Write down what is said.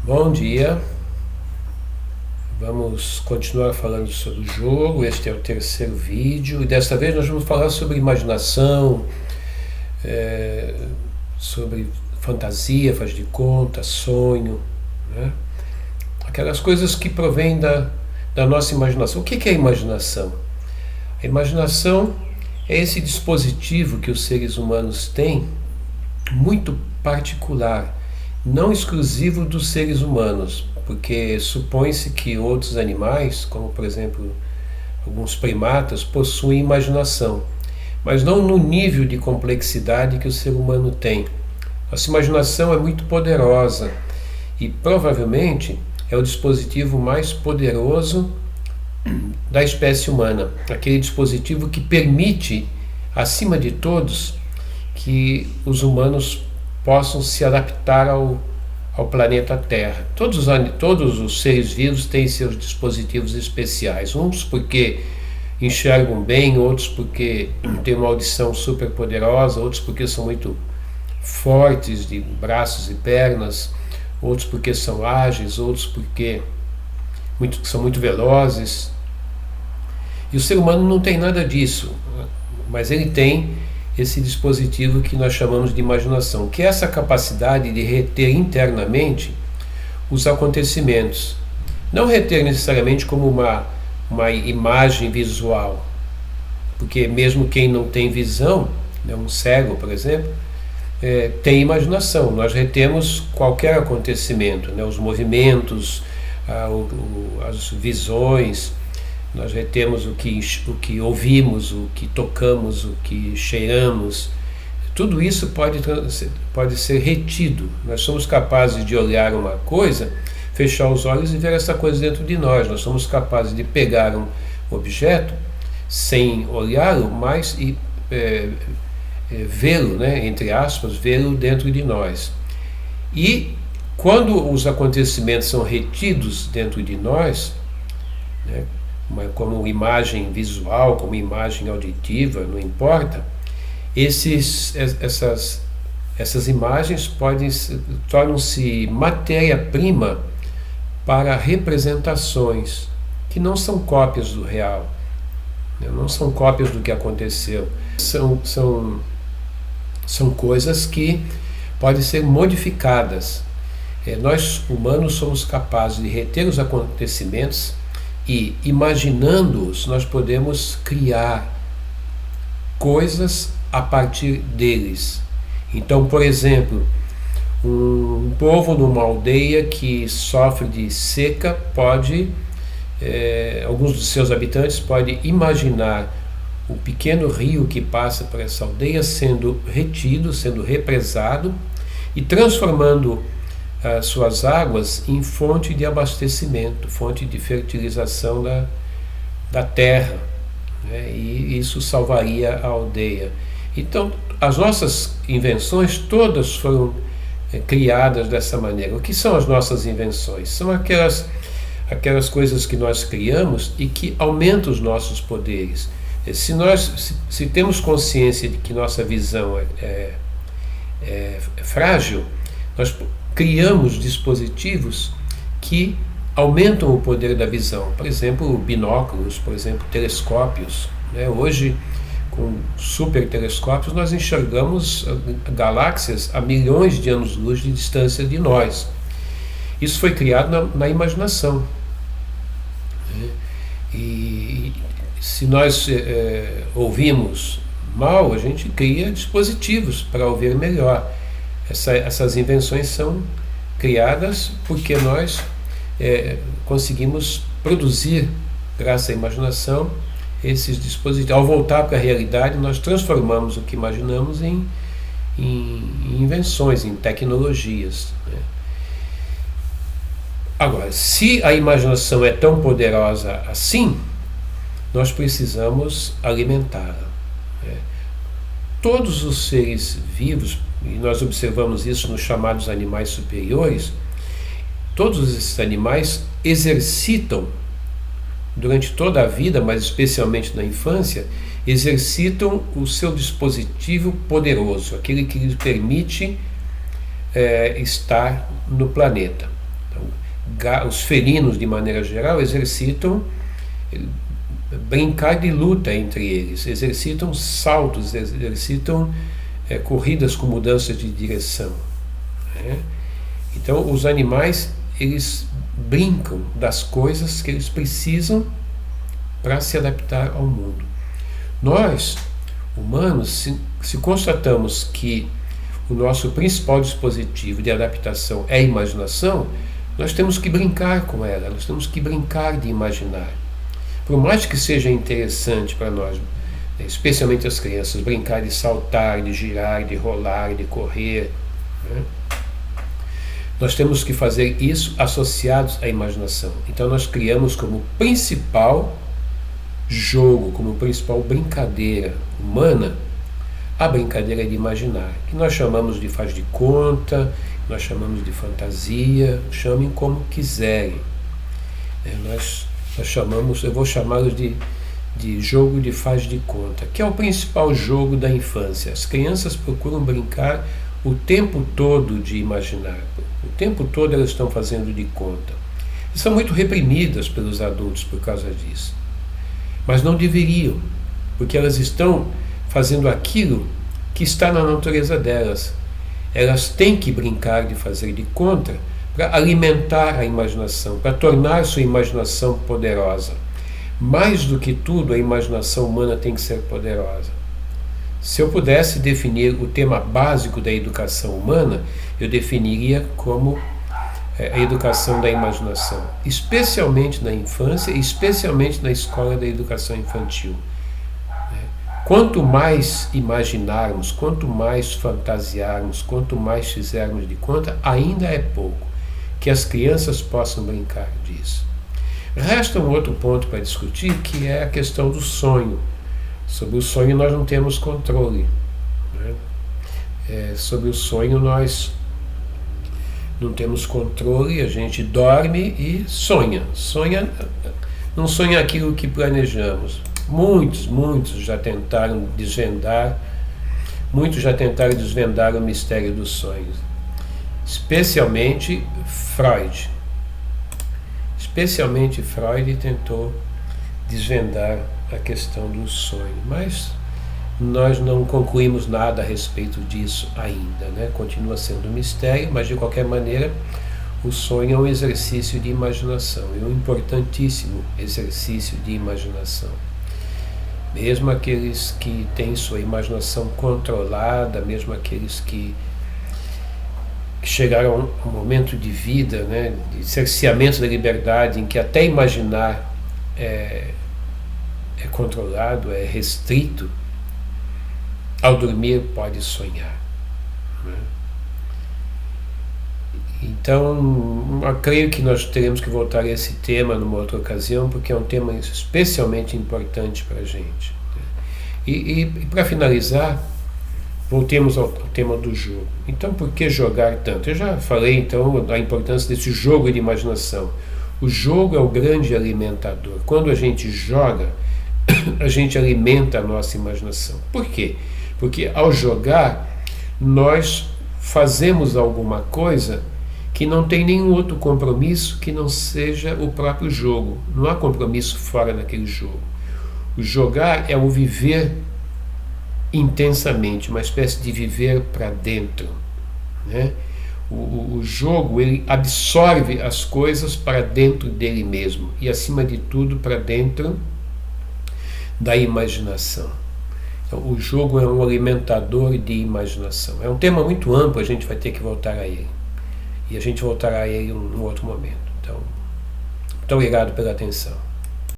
Bom dia, vamos continuar falando sobre o jogo. Este é o terceiro vídeo e desta vez nós vamos falar sobre imaginação, sobre fantasia, faz de conta, sonho, né? Aquelas coisas que provêm da nossa imaginação. O que é a imaginação? A imaginação é esse dispositivo que os seres humanos têm, muito particular, não exclusivo dos seres humanos, porque supõe-se que outros animais, como por exemplo alguns primatas, possuem imaginação, mas não no nível de complexidade que o ser humano tem. Nossa imaginação é muito poderosa e provavelmente é o dispositivo mais poderoso da espécie humana, aquele dispositivo que permite, acima de todos, que os humanos possam se adaptar ao planeta Terra. Todos os seres vivos têm seus dispositivos especiais, uns porque enxergam bem, outros porque têm uma audição super poderosa, outros porque são muito fortes de braços e pernas, outros porque são ágeis, outros porque são muito velozes. E o ser humano não tem nada disso, mas ele tem esse dispositivo que nós chamamos de imaginação, que é essa capacidade de reter internamente os acontecimentos. Não reter necessariamente como uma imagem visual, porque mesmo quem não tem visão, né, um cego, por exemplo, tem imaginação. Nós retemos qualquer acontecimento, né, os movimentos, as visões. Nós retemos o que ouvimos, o que tocamos, o que cheiramos. Tudo isso pode ser retido. Nós somos capazes de olhar uma coisa, fechar os olhos e ver essa coisa dentro de nós. Nós somos capazes de pegar um objeto sem olhá-lo, mas vê-lo, né, entre aspas, vê-lo dentro de nós. E quando os acontecimentos são retidos dentro de nós, né, como imagem visual, como imagem auditiva, não importa, essas imagens tornam-se matéria-prima para representações que não são cópias do real, né? Não são cópias do que aconteceu, são coisas que podem ser modificadas. Nós humanos somos capazes de reter os acontecimentos e, imaginando-os, nós podemos criar coisas a partir deles. Então, por exemplo, um povo numa aldeia que sofre de seca alguns dos seus habitantes podem imaginar o pequeno rio que passa por essa aldeia sendo retido, sendo represado e transformando as suas águas em fonte de abastecimento, fonte de fertilização da terra, né? E isso salvaria a aldeia. Então, as nossas invenções todas foram criadas dessa maneira. O que são as nossas invenções? São aquelas coisas que nós criamos e que aumentam os nossos poderes. Se temos consciência de que nossa visão é frágil, nós criamos dispositivos que aumentam o poder da visão. Por exemplo, binóculos, por exemplo, telescópios, né? Hoje, com super telescópios, nós enxergamos galáxias a milhões de anos-luz de distância de nós. Isso foi criado na imaginação, né? E se nós ouvimos mal, a gente cria dispositivos para ouvir melhor. Essas invenções são criadas porque nós conseguimim produzir, graças à imaginação, esses dispositivos. Ao voltar para a realidade, nós transformamos o que imaginamos em invenções, em tecnologias, né? Agora, se a imaginação é tão poderosa assim, nós precisamos alimentá-la, né? Todos os seres vivos, e nós observamos isso nos chamados animais superiores, todos esses animais exercitam, durante toda a vida, mas especialmente na infância, exercitam o seu dispositivo poderoso, aquele que lhes permite estar no planeta. Então, os felinos, de maneira geral, exercitam brincar de luta entre eles, exercitam saltos, exercitam corridas com mudanças de direção, né? Então, os animais, eles brincam das coisas que eles precisam para se adaptar ao mundo. Nós, humanos, se constatamos que o nosso principal dispositivo de adaptação é a imaginação, nós temos que brincar com ela, nós temos que brincar de imaginar. Por mais que seja interessante para nós, especialmente as crianças, brincar de saltar, de girar, de rolar, de correr, né? Nós temos que fazer isso associados à imaginação. Então nós criamos como principal jogo, como principal brincadeira humana, a brincadeira de imaginar, que nós chamamos de faz de conta, nós chamamos de fantasia, chamem como quiserem. Nós chamamos, eu vou chamá-los de jogo de faz de conta, que é o principal jogo da infância. As crianças procuram brincar o tempo todo de imaginar, o tempo todo elas estão fazendo de conta. E são muito reprimidas pelos adultos por causa disso. Mas não deveriam, porque elas estão fazendo aquilo que está na natureza delas. Elas têm que brincar de fazer de conta para alimentar a imaginação, para tornar sua imaginação poderosa. Mais do que tudo, a imaginação humana tem que ser poderosa. Se eu pudesse definir o tema básico da educação humana, eu definiria como a educação da imaginação, especialmente na infância e especialmente na escola da educação infantil. Quanto mais imaginarmos, quanto mais fantasiarmos, quanto mais fizermos de conta, ainda é pouco que as crianças possam brincar disso. Resta um outro ponto para discutir, que é a questão do sonho. Sobre o sonho nós não temos controle, né? Sobre o sonho nós não temos controle, a gente dorme e sonha. Não sonha aquilo que planejamos. Muitos já tentaram desvendar o mistério dos sonhos. Especialmente Freud. Freud tentou desvendar a questão do sonho, mas nós não concluímos nada a respeito disso ainda, né? Continua sendo um mistério, mas de qualquer maneira o sonho é um exercício de imaginação, é um importantíssimo exercício de imaginação. Mesmo aqueles que têm sua imaginação controlada, mesmo aqueles que chegaram a um momento de vida, né, de cerceamento da liberdade, em que até imaginar é controlado, é restrito, ao dormir pode sonhar, né? Então, eu creio que nós teremos que voltar a esse tema numa outra ocasião, porque é um tema especialmente importante para a gente, né? E para finalizar, voltemos ao tema do jogo. Então, por que jogar tanto? Eu já falei, então, da importância desse jogo de imaginação. O jogo é o grande alimentador. Quando a gente joga, a gente alimenta a nossa imaginação. Por quê? Porque ao jogar, nós fazemos alguma coisa que não tem nenhum outro compromisso que não seja o próprio jogo. Não há compromisso fora daquele jogo. O jogar é o viver intensamente, uma espécie de viver para dentro, né? O jogo, ele absorve as coisas para dentro dele mesmo e, acima de tudo, para dentro da imaginação. Então, o jogo é um alimentador de imaginação. É um tema muito amplo, a gente vai ter que voltar a ele. E a gente voltará a ele em um outro momento. Então, muito obrigado pela atenção.